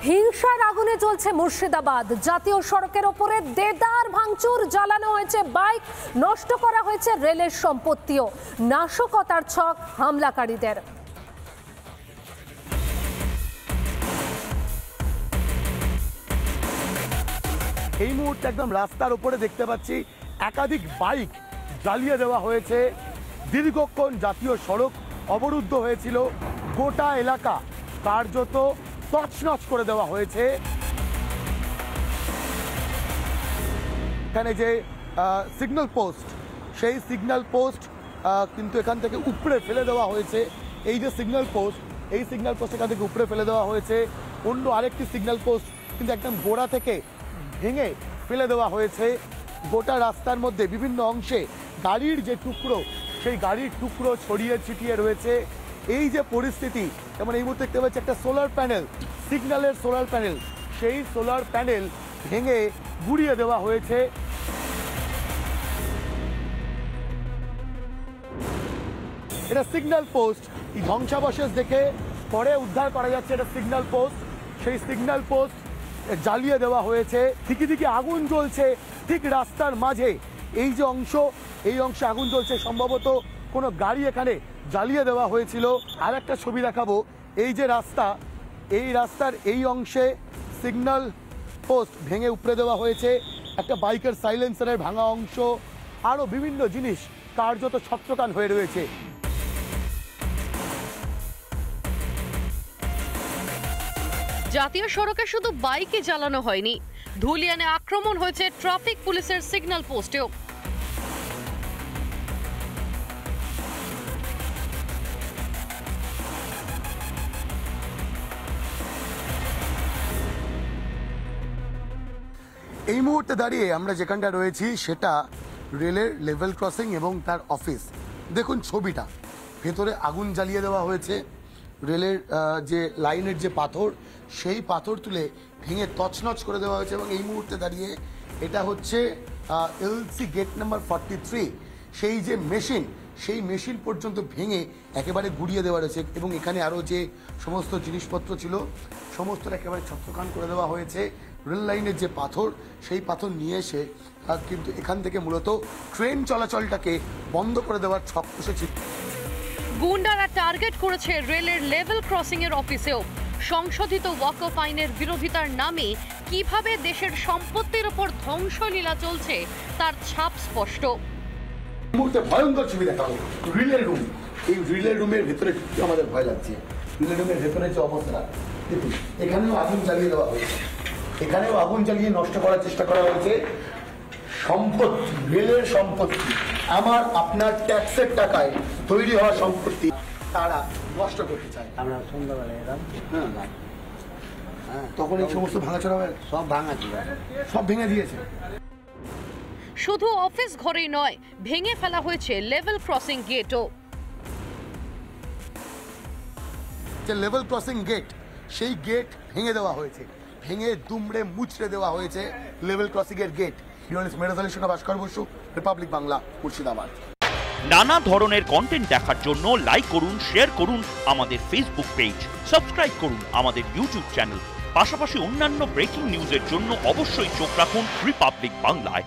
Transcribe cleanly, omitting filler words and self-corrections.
হিংসার আগুনে জ্বলছে মুর্শিদাবাদ। জাতীয় সড়কের ওপরে দেদার ভাঙচুর, জ্বালানো হয়েছে বাইক, নষ্ট করা হয়েছে রেলের সম্পত্তিও। নাশকতার ছক হামলাকারীদের। এই মুহূর্তে একদম রাস্তার উপরে দেখতে পাচ্ছি একাধিক বাইক জ্বালিয়ে দেওয়া হয়েছে। দীর্ঘক্ষণ জাতীয় সড়ক অবরুদ্ধ হয়েছিল, গোটা এলাকা কার্যত তছনছ করে দেওয়া হয়েছে। এখানে যে সিগন্যাল পোস্ট, সেই সিগন্যাল পোস্ট কিন্তু এখান থেকে উপড়ে ফেলে দেওয়া হয়েছে। এই যে সিগন্যাল পোস্ট, এই সিগন্যাল পোস্ট এখান থেকে উপড়ে ফেলে দেওয়া হয়েছে। অন্য আরেকটি সিগন্যাল পোস্ট কিন্তু একদম গোড়া থেকে ভেঙে ফেলে দেওয়া হয়েছে। গোটা রাস্তার মধ্যে বিভিন্ন অংশে গাড়ির যে টুকরো, সেই গাড়ির টুকরো ছড়িয়ে ছিটিয়ে রয়েছে। এই যে পরিস্থিতি, যেমন এই মুহূর্তে দেখতে পাচ্ছি একটা সোলার প্যানেল, সিগন্যালের সোলার প্যানেল, সেই সোলার প্যানেল ভেঙে গুড়িয়ে দেওয়া হয়েছে। এটা সিগন্যাল পোস্ট। এই ধ্বংসাবশেষ দেখে পরে উদ্ধার করা যাচ্ছে এটা সিগন্যাল পোস্ট। সেই সিগন্যাল পোস্ট জ্বালিয়ে দেওয়া হয়েছে। দিকে দিকে আগুন জ্বলছে ঠিক রাস্তার মাঝে। এই যে অংশ, এই অংশে আগুন জ্বলছে, সম্ভবত কোনো গাড়ি এখানে জ্বালিয়ে দেওয়া হয়েছিল। আর একটা ছবি দেখাবো। এই যে রাস্তা, এই রাস্তার এই অংশে সিগন্যাল পোস্ট ভেঙে উপড়ে দেওয়া হয়েছে। একটা বাইকের সাইলেন্সারের ভাঙা অংশ, আরও বিভিন্ন জিনিস কার্যত ছত্রকান হয়ে রয়েছে। জাতীয় সড়কে শুধু বাইকে জ্বালানো হয়নি, ধুলিয়ানে আক্রমণ হয়েছে ট্রাফিক পুলিশের সিগন্যাল পোস্টেও। এই মুহূর্তে দাঁড়িয়ে আমরা যেখানটা রয়েছি সেটা রেলের লেভেল ক্রসিং এবং তার অফিস। দেখুন ছবিটা, ভেতরে আগুন জ্বালিয়ে দেওয়া হয়েছে। রেলের যে লাইনের যে পাথর, সেই পাথর তুলে ভেঙে তছনছ করে দেওয়া হয়েছে। এবং এই মুহূর্তে দাঁড়িয়ে এটা হচ্ছে এলসি গেট নাম্বার 43, সেই যে মেশিন, সেই মেশিন পর্যন্ত ভেঙে একেবারে গুড়িয়ে দেওয়া রয়েছে। এবং এখানে আরও যে সমস্ত জিনিসপত্র ছিল সমস্তটা একেবারে ছত্রখান করে দেওয়া হয়েছে। রেল লাইনের যে পাথর, সেই পাথর নিয়ে এসে কিন্তু এখান থেকে মূলত ট্রেন চলাচলটাকে বন্ধ করে দেওয়ার ছক কষেছে। গুন্ডারা টার্গেট করেছে রেলের লেভেল ক্রসিং এর অফিসেও। সংশোধিত ওয়াকফ আইনের বিরোধিতার নামে কিভাবে দেশের সম্পত্তির উপর ধ্বংসলীলা চলছে তার ছাপ স্পষ্ট। এই মুহূর্তে ভয়ঙ্কর ছবি দেখাবো। রিলের রুম, এই রিলের রুমের ভেতরে আমাদের ভয় লাগছে। রিলের রুমের ভেতরে যে অবস্থা দেখুন, এখানেও আগুন জ্বালিয়ে দেওয়া হয়েছে, এখানেও আগুন জ্বালিয়ে নষ্ট করার চেষ্টা করা হয়েছে। সম্পত্তি, রেলের সম্পত্তি, আমার আপনার ট্যাক্সের টাকায় তৈরি হওয়া সম্পত্তি তারা নষ্ট করতে চায়। আমরা সন্ধ্যাবেলা এলাম, তখন এই সমস্ত ভাঙাচোরা সব ভাঙা ছিল, সব ভেঙে দিয়েছে। শুধু অফিস ঘরেই নয়, ভেঙে ফেলা হয়েছে লেভেল ক্রসিং গেটও। যে লেভেল ক্রসিং গেট, সেই গেট ভেঙে দেওয়া হয়েছে, ভেঙে দুমড়ে মুচড়ে দেওয়া হয়েছে লেভেল ক্রসিং এর গেট। মেরাজআলীর সঙ্গে ভাস্কর বসু, রিপাবলিক বাংলা, মুর্শিদাবাদ। নানা ধরনের কন্টেন্ট দেখার জন্য লাইক করুন, শেয়ার করুন আমাদের ফেসবুক পেজ, সাবস্ক্রাইব করুন আমাদের ইউটিউব চ্যানেল। পাশাপাশি অন্যান্য ব্রেকিং নিউজের জন্য অবশ্যই চোখ রাখুন রিপাবলিক বাংলায়।